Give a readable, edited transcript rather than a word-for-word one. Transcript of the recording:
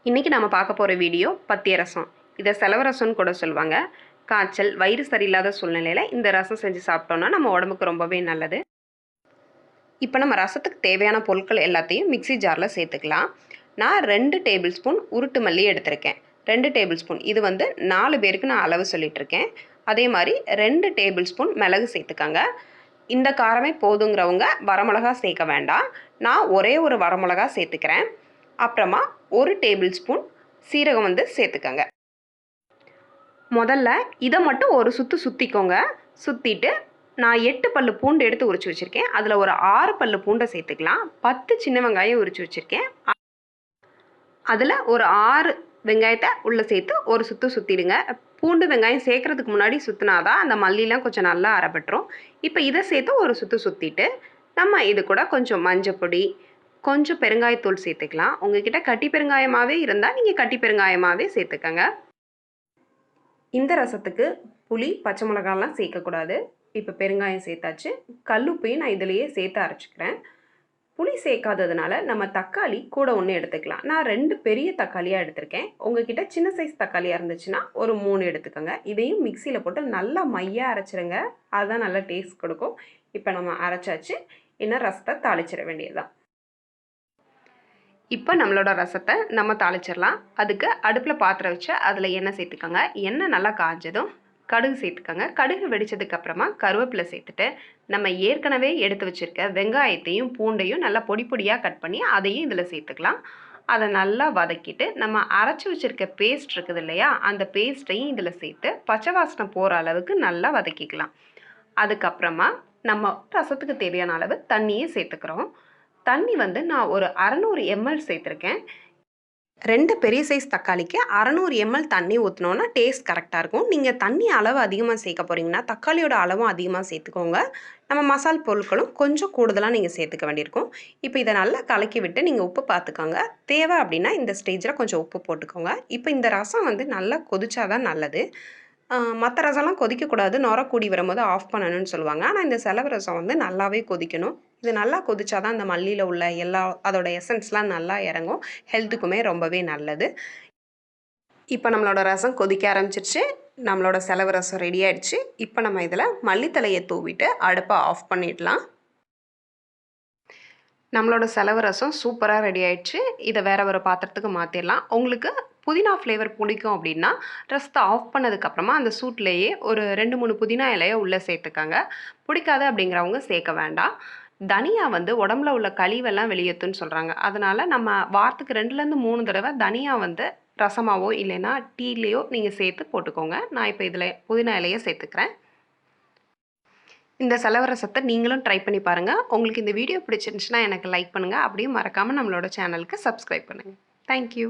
இன்றைக்கி நம்ம பார்க்க போகிற வீடியோ பத்திய ரசம். இதை செலவு ரசம்னு கூட சொல்லுவாங்க. காய்ச்சல், வயிறு சரியில்லாத சூழ்நிலையில் இந்த ரசம் செஞ்சு சாப்பிட்டோன்னா நம்ம உடம்புக்கு ரொம்பவே நல்லது. இப்போ நம்ம ரசத்துக்கு தேவையான பொருட்கள் எல்லாத்தையும் மிக்ஸி ஜாரில் சேர்த்துக்கலாம். நான் 2 டேபிள் ஸ்பூன் உருட்டு மல்லி எடுத்திருக்கேன். 2 டேபிள் ஸ்பூன், இது 4 பேருக்கு நான் அளவு சொல்லிகிட்ருக்கேன். அதே மாதிரி 2 டேபிள் ஸ்பூன் மிளகு சேர்த்துக்கங்க. இந்த காரமே போதுங்கிறவங்க வரமிளகா சேர்க்க வேண்டாம். நான் ஒரே ஒரு வரமிளகா சேர்த்துக்கிறேன். அப்புறமா 1 டேபிள் ஸ்பூன் சீரகம் சேர்த்துக்கங்க. முதல்ல இதை மட்டும் ஒரு சுற்றிக்கோங்க. சுற்றிட்டு நான் 8 பல்லு பூண்டு எடுத்து உரிச்சு வச்சுருக்கேன். அதில் ஒரு 6 பல்லு பூண்டை சேர்த்துக்கலாம். 10 சின்ன வெங்காயம் உரிச்சு வச்சுருக்கேன். அதில் ஒரு 6 வெங்காயத்தை உள்ளே சேர்த்து ஒரு சுற்றிடுங்க. பூண்டு வெங்காயம் சேர்க்குறதுக்கு முன்னாடி சுற்றினாதான் அந்த மல்லிலாம் கொஞ்சம் நல்லா அரைப்பட்டுரும். இப்போ இதை சேர்த்து ஒரு சுற்றிட்டு நம்ம இது கூட கொஞ்சம் மஞ்சள் பொடி, கொஞ்சம் பெருங்காயத்தூள் சேர்த்துக்கலாம். உங்ககிட்ட கட்டி பெருங்காயமாகவே இருந்தால் நீங்கள் கட்டி பெருங்காயமாகவே சேர்த்துக்கங்க. இந்த ரசத்துக்கு புளி, பச்சை மிளகாலாம் சேர்க்கக்கூடாது. இப்போ பெருங்காயம் சேர்த்தாச்சு. கல்லுப்பையும் நான் இதிலையே சேர்த்து அரைச்சிக்கிறேன். புளி சேர்க்காததுனால நம்ம தக்காளி கூட ஒன்று எடுத்துக்கலாம். நான் 2 பெரிய தக்காளியாக எடுத்திருக்கேன். உங்ககிட்ட சின்ன சைஸ் தக்காளியாக இருந்துச்சுன்னா ஒரு 3 எடுத்துக்கோங்க. இதையும் மிக்சியில் போட்டு நல்லா மையாக அரைச்சிருங்க. அதுதான் நல்லா டேஸ்ட் கொடுக்கும். இப்போ நம்ம அரைச்சாச்சு. இன்னும் ரசத்தை தாளிச்சிட வேண்டியதுதான். இப்போ நம்மளோட ரசத்தை நம்ம தாளிச்சிடலாம். அதுக்கு அடுப்பில் பாத்திரம் வச்சு அதில் எண்ணெய் சேர்த்துக்கோங்க. எண்ணெய் நல்லா காஞ்சதும் கடுகு சேர்த்துக்கோங்க. கடுகு வெடித்ததுக்கப்புறமா கருவேப்பிலை சேர்த்துட்டு நம்ம ஏற்கனவே எடுத்து வச்சுருக்க வெங்காயத்தையும் பூண்டையும் நல்லா பொடி பொடியாக கட் பண்ணி அதையும் இதில் சேர்த்துக்கலாம். அதை நல்லா வதக்கிட்டு நம்ம அரைச்சி வச்சுருக்க பேஸ்ட் இருக்குது இல்லையா, அந்த பேஸ்ட்டையும் இதில் சேர்த்து பச்சை வாசனை போகிற அளவுக்கு நல்லா வதக்கிக்கலாம். அதுக்கப்புறமா நம்ம ரசத்துக்கு தேவையான அளவு தண்ணியை சேர்த்துக்கிறோம். தண்ணி நான் ஒரு 600 ml சேர்த்துருக்கேன். 2 பெரிய சைஸ் தக்காளிக்கு 600 ml தண்ணி ஊற்றினோன்னா டேஸ்ட் கரெக்டாக இருக்கும். நீங்கள் தண்ணி அளவு அதிகமாக சேர்க்க போகிறீங்கன்னா தக்காளியோட அளவும் அதிகமாக சேர்த்துக்கோங்க. நம்ம மசால் பொருட்களும் கொஞ்சம் கூடுதலாக நீங்கள் சேர்த்துக்க வேண்டியிருக்கும். இப்போ இதை நல்லா கலக்கி விட்டு நீங்கள் உப்பு பார்த்துக்கோங்க. தேவை அப்படின்னா இந்த ஸ்டேஜில் கொஞ்சம் உப்பு போட்டுக்கோங்க. இப்போ இந்த ரசம் நல்லா கொதிச்சாதான் நல்லது. மற்ற ரசம்லாம் கொதிக்கக்கூடாது, நுர கூடி வரும்போது ஆஃப் பண்ணணும்னு சொல்லுவாங்க. ஆனால் இந்த செலவு ரசம் நல்லாவே கொதிக்கணும். இது நல்லா கொதிச்சாதான் அந்த மல்லியில் உள்ள எல்லா அதோட எசன்ஸ்லாம் நல்லா இறங்கும். ஹெல்த்துக்குமே ரொம்பவே நல்லது. இப்போ நம்மளோட ரசம் கொதிக்க ஆரம்பிச்சிருச்சு. நம்மளோட செலவு ரசம் ரெடி ஆயிடுச்சு. இப்போ நம்ம இதில் மல்லித்தலையை தூவிட்டு அடுப்பை ஆஃப் பண்ணிடலாம். நம்மளோட செலவு ரசம் சூப்பராக ரெடி ஆயிடுச்சு. இதை வேற ஒரு பாத்திரத்துக்கு மாற்றிடலாம். உங்களுக்கு புதினா ஃப்ளேவர் பிடிக்கும் அப்படின்னா ரசத்தை ஆஃப் பண்ணதுக்கப்புறமா அந்த சூட்லேயே ஒரு 2-3 புதினா இலையை உள்ளே சேர்த்துக்கங்க. பிடிக்காது அப்படிங்கிறவங்க சேர்க்க வேண்டாம். தனியா உடம்புல உள்ள கழிவெல்லாம் வெளியேற்றுன்னு சொல்கிறாங்க. அதனால் நம்ம வாரத்துக்கு 2லேருந்து 3 தடவை தனியா ரசமாவோ இல்லைன்னா டீலேயோ நீங்கள் சேர்த்து போட்டுக்கோங்க. நான் இப்போ இதில் புதினா இலையை சேர்த்துக்கிறேன். இந்த செலவு ரசத்தை நீங்களும் ட்ரை பண்ணி பாருங்கள். உங்களுக்கு இந்த வீடியோ பிடிச்சிருந்துச்சுன்னா எனக்கு லைக் பண்ணுங்கள். அப்படியே மறக்காமல் நம்மளோட சேனலுக்கு சப்ஸ்கிரைப் பண்ணுங்கள். தேங்க்யூ.